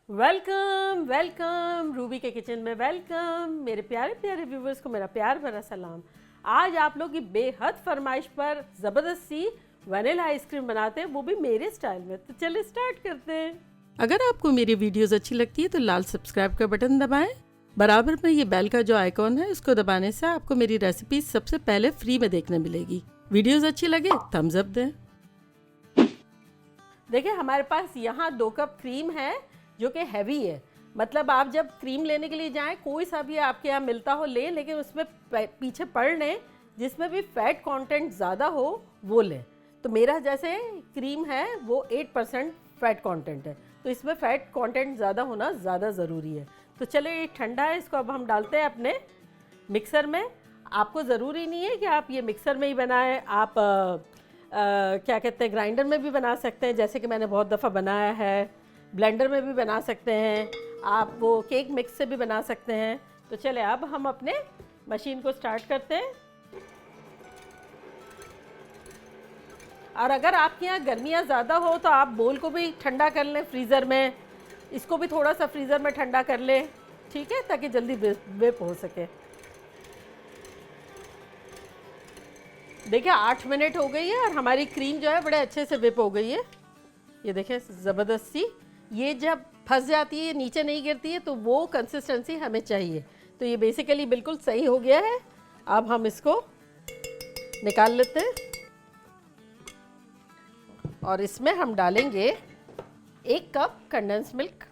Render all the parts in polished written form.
Welcome welcome Ruby के kitchen में welcome. मेरे प्यारे प्यारे व्यूवर्स को मेरा प्यार भरा सलाम। आज आप लोग की बेहद फरमाइश पर ज़बरदस्त सी वनीला आइसक्रीम बनाते हैं, वो भी मेरे स्टाइल में। तो चलिए स्टार्ट करते हैं। अगर आपको मेरी वीडियोस अच्छी लगती है तो लाल सब्सक्राइब का बटन दबाएं। बराबर में ये बेल का जो आइकॉन है उसको दबाने से आपको मेरी रेसिपी सबसे पहले फ्री में देखने मिलेगी। वीडियोस अच्छी लगे थम्स अप दें। देखिए हमारे पास यहाँ 2 कप क्रीम है जो कि हैवी है। मतलब आप जब क्रीम लेने के लिए जाएं, कोई सा भी आपके यहाँ मिलता हो लें, लेकिन उसमें पीछे पढ़ लें जिसमें भी फैट कंटेंट ज़्यादा हो वो लें। तो मेरा जैसे क्रीम है वो 8% फैट कंटेंट है, तो इसमें फैट कंटेंट ज़्यादा होना ज़्यादा ज़रूरी है। तो चलो ये ठंडा है, इसको अब हम डालते हैं अपने मिक्सर में। आपको ज़रूरी नहीं है कि आप ये मिक्सर में ही बनाएं, आप क्या कहते हैं ग्राइंडर में भी बना सकते हैं, जैसे कि मैंने बहुत दफ़ा बनाया है। ब्लेंडर में भी बना सकते हैं, आप वो केक मिक्स से भी बना सकते हैं। तो चले अब हम अपने मशीन को स्टार्ट करते हैं। और अगर आपके यहाँ गर्मियाँ ज़्यादा हो तो आप बोल को भी ठंडा कर लें फ्रीज़र में, इसको भी थोड़ा सा फ्रीज़र में ठंडा कर लें, ठीक है, ताकि जल्दी वेप हो सके। देखिए 8 मिनट हो गई है और हमारी क्रीम जो है बड़े अच्छे से वेप हो गई है। ये देखिए ज़बरदस्त सी, ये जब फंस जाती है नीचे नहीं गिरती है तो वो कंसिस्टेंसी हमें चाहिए। तो ये बेसिकली बिल्कुल सही हो गया है। अब हम इसको निकाल लेते हैं और इसमें हम डालेंगे 1 कप कंडेंस मिल्क।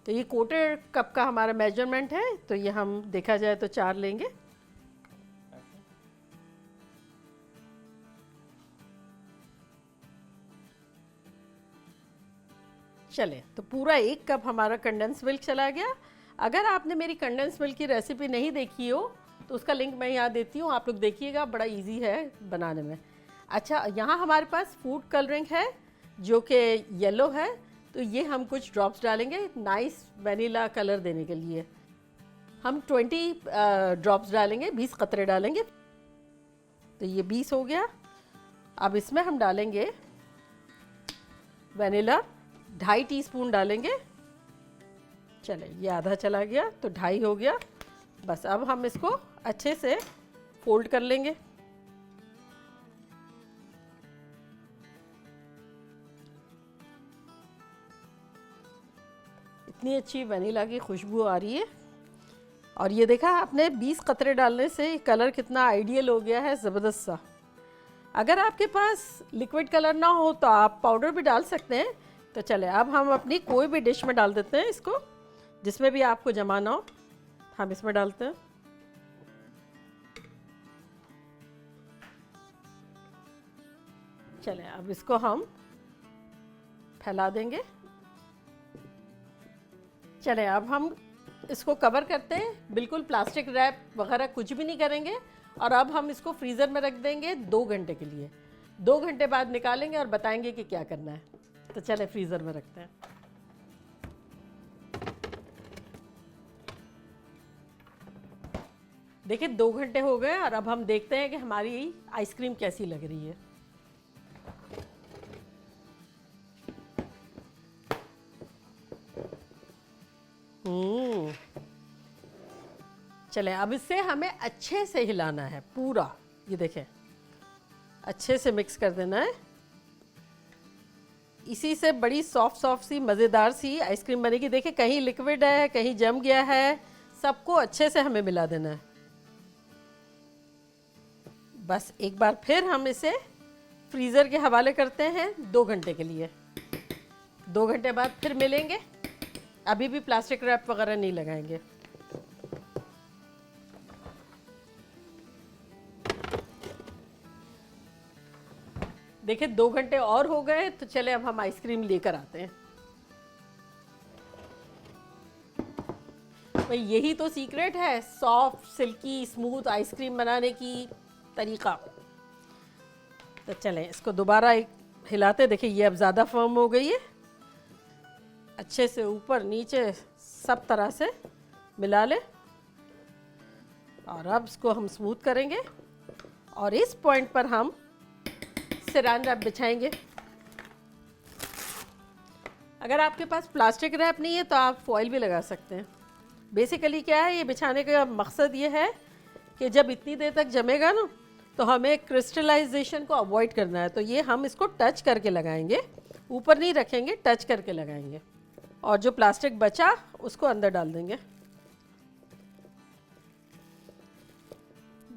तो ये क्वार्टर कप का हमारा मेजरमेंट है, तो ये हम देखा जाए तो 4 लेंगे। चले तो पूरा 1 कप हमारा कंडेंस मिल्क चला गया। अगर आपने मेरी कंडेंस मिल्क की रेसिपी नहीं देखी हो तो उसका लिंक मैं यहाँ देती हूँ, आप लोग देखिएगा, बड़ा इजी है बनाने में। अच्छा, यहाँ हमारे पास फूड कलरिंग है जो कि येलो है, तो ये हम कुछ ड्रॉप्स डालेंगे नाइस वनीला कलर देने के लिए। हम 20 ड्रॉप्स डालेंगे, 20 कतरे डालेंगे। तो ये 20 हो गया। अब इसमें हम डालेंगे वनीला 2.5 टीस्पून डालेंगे। चले ये आधा चला गया तो 2.5 हो गया। बस अब हम इसको अच्छे से फोल्ड कर लेंगे। इतनी अच्छी वनीला की खुशबू आ रही है। और ये देखा आपने 20 कतरे डालने से कलर कितना आइडियल हो गया है, ज़बरदस्त सा। अगर आपके पास लिक्विड कलर ना हो तो आप पाउडर भी डाल सकते हैं। तो चले अब हम अपनी कोई भी डिश में डाल देते हैं इसको, जिसमें भी आपको जमाना हो हम इसमें डालते हैं। चले अब इसको हम फैला देंगे। चले अब हम इसको कवर करते हैं, बिल्कुल प्लास्टिक रैप वगैरह कुछ भी नहीं करेंगे। और अब हम इसको फ्रीज़र में रख देंगे 2 घंटे के लिए। 2 घंटे बाद निकालेंगे और बताएंगे कि क्या करना है। तो चले फ्रीज़र में रखते हैं। देखिए 2 घंटे हो गए और अब हम देखते हैं कि हमारी आइसक्रीम कैसी लग रही है। चले अब इससे हमें अच्छे से हिलाना है पूरा। ये देखें अच्छे से मिक्स कर देना है। इसी से बड़ी सॉफ्ट सॉफ्ट सी मज़ेदार सी आइसक्रीम बनेगी। देखिए कहीं लिक्विड है कहीं जम गया है, सबको अच्छे से हमें मिला देना है। बस एक बार फिर हम इसे फ्रीज़र के हवाले करते हैं 2 घंटे के लिए। 2 घंटे बाद फिर मिलेंगे। अभी भी प्लास्टिक रैप वगैरह नहीं लगाएंगे। देखिए 2 घंटे और हो गए, तो चले अब हम आइसक्रीम लेकर आते हैं। भाई यही तो सीक्रेट है सॉफ्ट सिल्की स्मूथ आइसक्रीम बनाने की तरीका। तो चलें इसको दोबारा एक हिलाते। देखिए ये अब ज़्यादा फर्म हो गई है, अच्छे से ऊपर नीचे सब तरह से मिला ले। और अब इसको हम स्मूथ करेंगे और इस पॉइंट पर हम सिरान रैप बिछाएंगे। अगर आपके पास प्लास्टिक रैप नहीं है तो आप फॉइल भी लगा सकते हैं। बेसिकली क्या है, ये बिछाने का मकसद ये है कि जब इतनी देर तक जमेगा ना तो हमें क्रिस्टलाइजेशन को अवॉइड करना है, तो ये हम इसको टच करके लगाएंगे, ऊपर नहीं रखेंगे, टच करके लगाएंगे और जो प्लास्टिक बचा उसको अंदर डाल देंगे।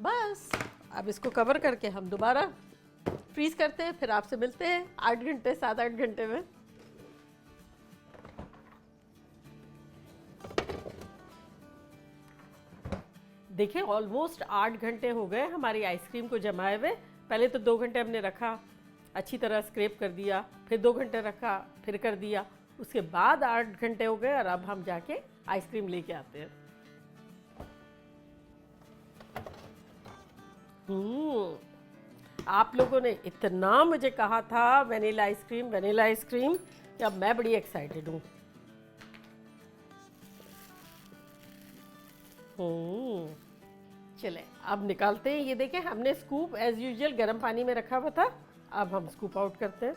बस अब इसको कवर करके हम दोबारा फ्रीज करते हैं, फिर आपसे मिलते हैं 8 घंटे 7-8 घंटे में। देखिए ऑलमोस्ट 8 घंटे हो गए हमारी आइसक्रीम को जमाए हुए। पहले तो 2 घंटे हमने रखा, अच्छी तरह स्क्रैप कर दिया, फिर 2 घंटे रखा, फिर कर दिया, उसके बाद 8 घंटे हो गए और अब हम जाके आइसक्रीम लेके आते हैं। आप लोगों ने इतना मुझे कहा था वनीला आइसक्रीम कि अब मैं बड़ी एक्साइटेड हूँ। चले अब निकालते हैं। ये देखें हमने स्कूप एज यूजुअल गर्म पानी में रखा हुआ था, अब हम स्कूप आउट करते हैं।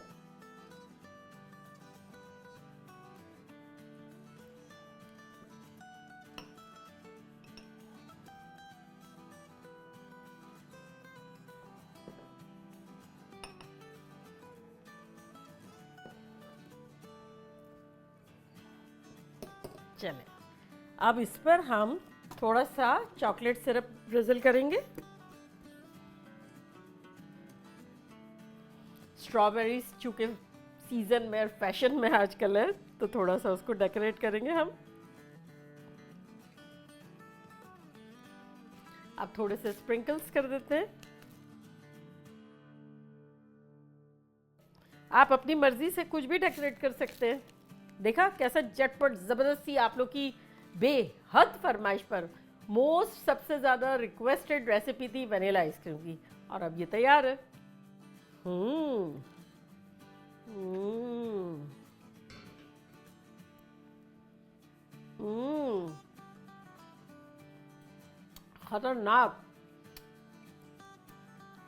चले अब इस पर हम थोड़ा सा चॉकलेट सिरप ड्रिजल करेंगे। स्ट्रॉबेरीज चूंकि सीजन में और फैशन में आजकल है तो थोड़ा सा उसको डेकोरेट करेंगे हम। अब थोड़े से स्प्रिंकल्स कर देते हैं। आप अपनी मर्जी से कुछ भी डेकोरेट कर सकते हैं। देखा कैसा झटपट जबरदस्ती आप लोग की बेहद फरमाइश पर मोस्ट सबसे ज्यादा रिक्वेस्टेड रेसिपी थी वनीला आइसक्रीम की, और अब ये तैयार है। खतरनाक।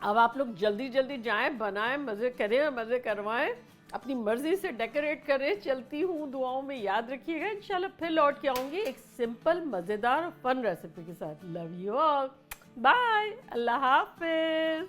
अब आप लोग जल्दी जल्दी जाएं, बनाएं, मजे करें, मजे करवाएं, अपनी मर्जी से डेकोरेट करें। चलती हूँ, दुआओं में याद रखिएगा। इंशाल्लाह फिर लौट के आऊंगी एक सिंपल मजेदार फन रेसिपी के साथ। लव यू ऑल, बाय, अल्लाह हाफिज।